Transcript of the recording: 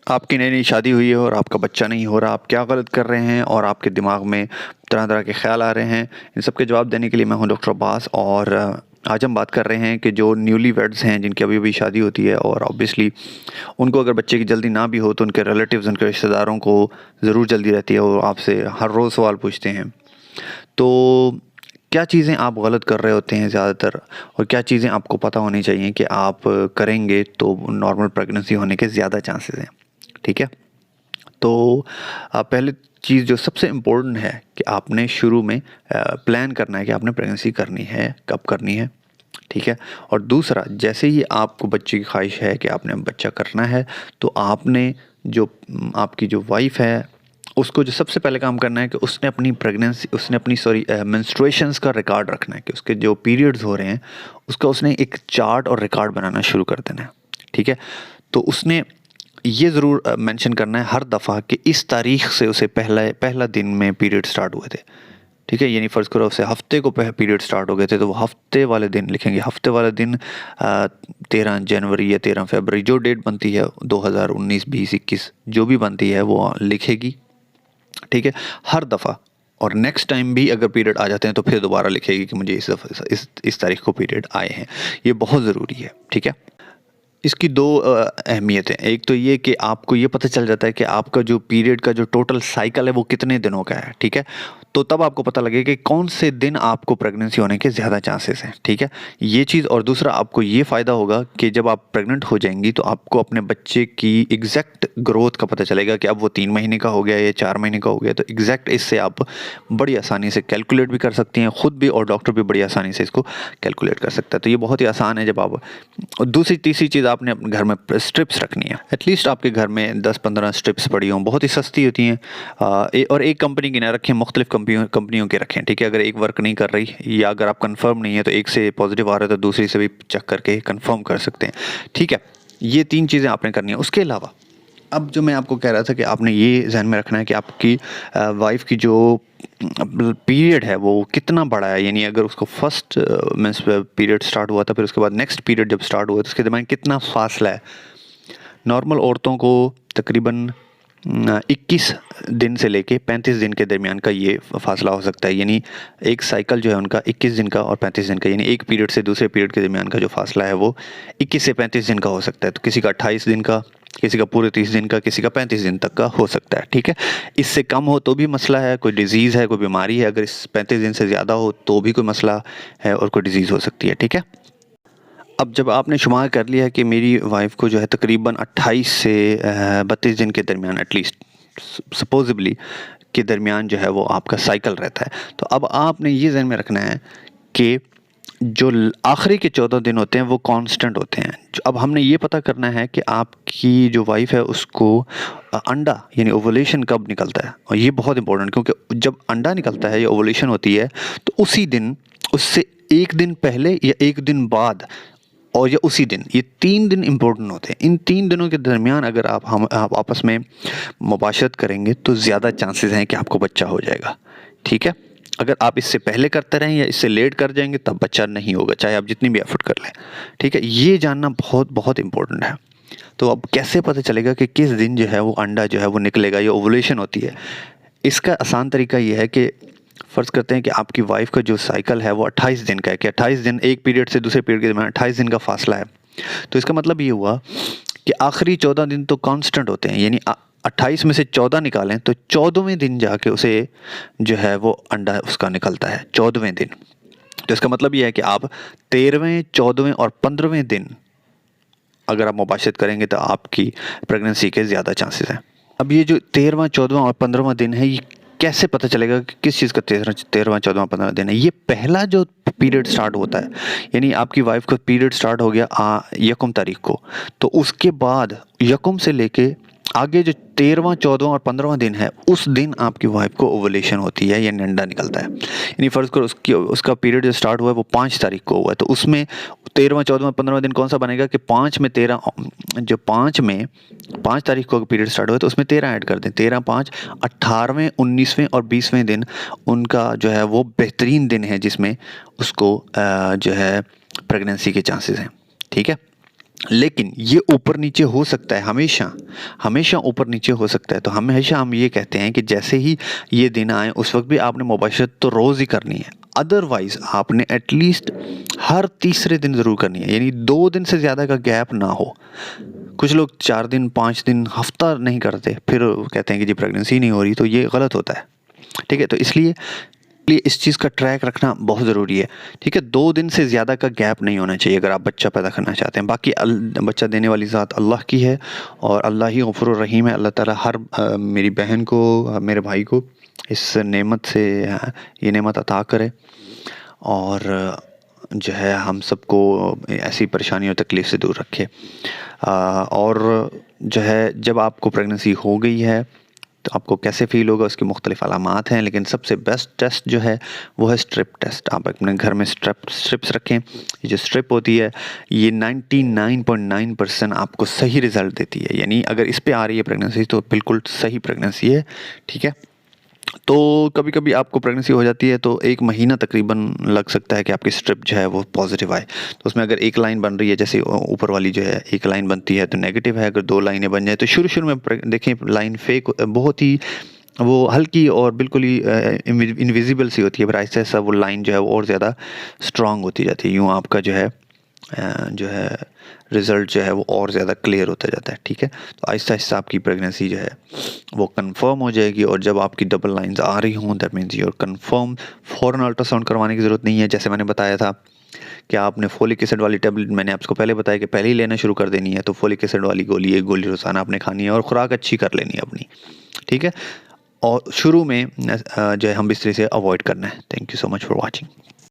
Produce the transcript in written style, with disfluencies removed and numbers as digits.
आपकी नई नई शादी हुई है और आपका बच्चा नहीं हो रहा, आप क्या गलत कर रहे हैं और आपके दिमाग में तरह तरह के ख्याल आ रहे हैं, इन सब के जवाब देने के लिए मैं हूं डॉक्टर अब्बास। और आज हम बात कर रहे हैं कि जो न्यूली वेड्स हैं जिनकी अभी अभी शादी होती है और ऑब्वियसली उनको अगर बच्चे की जल्दी ना भी हो तो उनके रिलेटिव्स, उनके रिश्तेदारों को ज़रूर जल्दी रहती है और आपसे हर रोज़ सवाल पूछते हैं। तो क्या चीज़ें आप गलत कर रहे होते हैं ज़्यादातर, और क्या चीज़ें आपको पता होनी चाहिए कि आप करेंगे तो नॉर्मल प्रेगनेंसी होने के ज़्यादा चांसेस हैं। ठीक है, तो पहले चीज़ जो सबसे इम्पोर्टेंट है कि आपने शुरू में प्लान करना है कि आपने प्रेगनेंसी करनी है, कब करनी है। ठीक है, और दूसरा, जैसे ही आपको बच्चे की ख्वाहिश है कि आपने बच्चा करना है तो आपने जो आपकी जो वाइफ है उसको जो सबसे पहले काम करना है कि उसने अपनी प्रेगनेंसी, उसने अपनी मेंस्ट्रुएशंस का रिकॉर्ड रखना है कि उसके जो पीरियड्स हो रहे हैं उसका उसने एक चार्ट और रिकॉर्ड बनाना शुरू कर देना है। ठीक है, तो उसने ये ज़रूर मेंशन करना है हर दफ़ा कि इस तारीख से उसे पहला दिन में पीरियड स्टार्ट हुए थे। ठीक है, यानी फ़र्ज़ करो उसे हफ्ते को पीरियड स्टार्ट हो गए थे तो वो हफ्ते वाले दिन लिखेंगे। हफ्ते वाला दिन 13 जनवरी या 13 फरवरी जो डेट बनती है 2019, 20, 21 जो भी बनती है वो लिखेगी। ठीक है, हर दफ़ा। और नेक्स्ट टाइम भी अगर पीरियड आ जाते हैं तो फिर दोबारा लिखेगी कि मुझे इस दफ़ा इस तारीख को पीरियड आए हैं। ये बहुत ज़रूरी है। ठीक है, इसकी दो अहमियत है। एक तो ये कि आपको ये पता चल जाता है कि आपका जो पीरियड का जो टोटल साइकिल है वो कितने दिनों का है। ठीक है, तो तब आपको पता लगेगा कि कौन से दिन आपको प्रेगनेंसी होने के ज़्यादा चांसेस हैं। ठीक है, ये चीज़। और दूसरा, आपको ये फ़ायदा होगा कि जब आप प्रेग्नेंट हो जाएंगी तो आपको अपने बच्चे की एग्जैक्ट ग्रोथ का पता चलेगा कि अब वो 3 महीने का हो गया या 4 महीने का हो गया। तो एग्जैक्ट इससे आप बड़ी आसानी से कैलकुलेट भी कर सकती हैं, खुद भी, और डॉक्टर भी बड़ी आसानी से इसको कैलकुलेट कर सकता है। तो ये बहुत ही आसान है जब आप। और दूसरी तीसरी चीज़, आपने अपने घर में स्ट्रिप्स रखनी है। एटलीस्ट आपके घर में 10-15 स्ट्रिप्स पड़ी हों, बहुत ही सस्ती होती हैं। और एक कंपनी की ना रखें, मुख्तलिफ कंपनियों के रखें। ठीक है, अगर एक वर्क नहीं कर रही या अगर आप कंफर्म नहीं है तो एक से पॉजिटिव आ रहा है तो दूसरी से भी चेक करके कंफर्म कर सकते हैं। ठीक है, ये 3 चीज़ें आपने करनी है। उसके अलावा अब जो मैं आपको कह रहा था कि आपने ये ध्यान में रखना है कि आपकी वाइफ की जो पीरियड है वो कितना बड़ा है। यानी अगर उसको फर्स्ट मीन्स पीरियड स्टार्ट हुआ था, फिर उसके बाद नेक्स्ट पीरियड जब स्टार्ट हुआ तो उसके दरमियान कितना फासला है। नॉर्मल औरतों को तकरीबन 21 दिन से लेके 35 दिन के दरमियान का ये फासला हो सकता है। यानी एक साइकिल जो है उनका 21 दिन का और 35 दिन का, यानी एक पीरियड से दूसरे पीरियड के दरमियान का जो फासला है वो 21 से 35 दिन का हो सकता है। तो किसी का 28 दिन का, किसी का पूरे 30 दिन का, किसी का 35 दिन तक का हो सकता है। ठीक है, इससे कम हो तो भी मसला है, कोई डिज़ीज़ है, कोई बीमारी है। अगर इस 35 दिन से ज़्यादा हो तो भी कोई मसला है और कोई डिज़ीज़ हो सकती है। ठीक है, अब जब आपने शुमार कर लिया कि मेरी वाइफ को जो है तकरीबन 28 से 32 दिन के दरमियान, एटलीस्ट सपोजिबली के दरमियान जो है वो आपका साइकिल रहता है, तो अब आपने ये ज़हन में रखना है कि जो आखिरी के 14 दिन होते हैं वो कांस्टेंट होते हैं। अब हमने ये पता करना है कि आपकी जो वाइफ है उसको अंडा यानी ओवुलेशन कब निकलता है। और ये बहुत इंपॉर्टेंट, क्योंकि जब अंडा निकलता है या ओवुलेशन होती है तो उसी दिन, उससे एक दिन पहले या एक दिन बाद और या उसी दिन, ये 3 दिन इम्पोर्टेंट होते हैं। इन 3 दिनों के दरमियान अगर आप आपस में मुबाशरत करेंगे तो ज़्यादा चांसेस हैं कि आपको बच्चा हो जाएगा। ठीक है, अगर आप इससे पहले करते रहें या इससे लेट कर जाएंगे तब बच्चा नहीं होगा, चाहे आप जितनी भी एफर्ट कर लें। ठीक है, ये जानना बहुत बहुत इंपॉर्टेंट है। तो अब कैसे पता चलेगा कि किस दिन जो है वो अंडा जो है वो निकलेगा या ओवुलेशन होती है। इसका आसान तरीका ये है कि फ़र्ज़ करते हैं कि आपकी वाइफ का जो साइकिल है वो 28 दिन का है, कि 28 दिन एक पीरियड से दूसरे पीरियड के दरमियान 28 दिन का फासला है। तो इसका मतलब ये हुआ कि आखिरी 14 दिन तो कांस्टेंट होते हैं, यानी 28 में से 14 निकालें तो 14वें दिन जाके उसे जो है वो अंडा उसका निकलता है, 14वें दिन। तो इसका मतलब ये है कि आप 13वें, 14वें और 15वें दिन अगर आप मुबाशरत करेंगे तो आपकी प्रेगनेंसी के ज़्यादा चांसेस हैं। अब ये जो 13वां, 14वां और 15वां दिन है, ये कैसे पता चलेगा कि किस चीज़ का 13वां, 14वां, 15वां दिन है। ये पहला जो पीरियड स्टार्ट होता है, यानी आपकी वाइफ का पीरियड स्टार्ट हो गया यकम तारीख को, तो उसके बाद यकम से लेके आगे जो 13वां, 14वां और 15वां दिन है उस दिन आपकी वाइफ को ओवुलेशन होती है, यानी अंडा निकलता है। यानी फ़र्ज़ करो उसका पीरियड जो स्टार्ट हुआ है वो 5 तारीख को हुआ है, तो उसमें 13वां, 14वां, 15वां दिन कौन सा बनेगा कि 5 में 13, जो 5 तारीख को पीरियड स्टार्ट हुआ तो उसमें 13 ऐड कर दें। 13, 5, 18वें, 19वें और 20वें दिन उनका जो है वो बेहतरीन दिन है जिसमें उसको जो है प्रेगनेंसी के चांसेस हैं। ठीक है, लेकिन ये ऊपर नीचे हो सकता है, हमेशा हमेशा ऊपर नीचे हो सकता है। तो हमेशा हम ये कहते हैं कि जैसे ही ये दिन आए उस वक्त भी आपने मुबाशरत तो रोज़ ही करनी है, अदरवाइज़ आपने एटलीस्ट हर तीसरे दिन ज़रूर करनी है, यानी 2 दिन से ज़्यादा का गैप ना हो। कुछ लोग 4 दिन 5 दिन हफ्ता नहीं करते, फिर कहते हैं कि जी प्रेगनेंसी नहीं हो रही, तो ये गलत होता है। ठीक है, तो इसलिए इस चीज़ का ट्रैक रखना बहुत ज़रूरी है। ठीक है, 2 दिन से ज़्यादा का गैप नहीं होना चाहिए अगर आप बच्चा पैदा करना चाहते हैं। बाकी बच्चा देने वाली ज़ात अल्लाह की है और अल्लाह ही गफूर रहीम है। अल्लाह ताला हर मेरी बहन को, मेरे भाई को इस नेमत से ये नेमत अता करे और जो है हम सबको ऐसी परेशानी और तकलीफ़ से दूर रखे। और जो है जब आपको प्रेगनेंसी हो गई है तो आपको कैसे फ़ील होगा, उसकी मुख्तलिफ़ अलामात हैं, लेकिन सबसे बेस्ट टेस्ट जो है वो है स्ट्रिप टेस्ट। आप अपने घर में स्ट्रिप्स रखें। ये जो स्ट्रिप होती है ये 99.9% आपको सही रिज़ल्ट देती है, यानी अगर इस पे आ रही है प्रेगनेंसी तो बिल्कुल सही प्रेगनेंसी है। ठीक है, तो कभी कभी आपको प्रेगनेंसी हो जाती है तो 1 महीना तकरीबन लग सकता है कि आपकी स्ट्रिप जो है वो पॉजिटिव आए। तो उसमें अगर एक लाइन बन रही है, जैसे ऊपर वाली जो है एक लाइन बनती है तो नेगेटिव है, अगर 2 लाइनें बन जाए तो शुरू शुरू में देखें लाइन फेक बहुत ही वो हल्की और बिल्कुल ही इनविजिबल सी होती है, पर आहिस्ता आहिस्ता वो लाइन जो है वो और ज़्यादा स्ट्रांग होती जाती है। यूँ आपका जो है रिज़ल्ट जो है वो और ज़्यादा क्लियर होता जाता है। ठीक है, तो आहिस्ता आहिस्ता आपकी प्रेगनेंसी जो है वो कंफर्म हो जाएगी और जब आपकी डबल लाइंस आ रही हों दैट मीन्स यूर कंफर्म। फ़ौरन अल्ट्रासाउंड करवाने की ज़रूरत नहीं है। जैसे मैंने बताया था कि आपने फोलिक एसिड वाली टैबलेट, मैंने आपको पहले बताया कि पहले ही लेना शुरू कर देनी है, तो फोलिक एसिड वाली गोली, एक गोली रोज़ाना आपने खानी है और ख़ुराक अच्छी कर लेनी है अपनी। ठीक है, और शुरू में जो है हम बिस्तरे से अवॉइड करना है। Thank you so much for watching.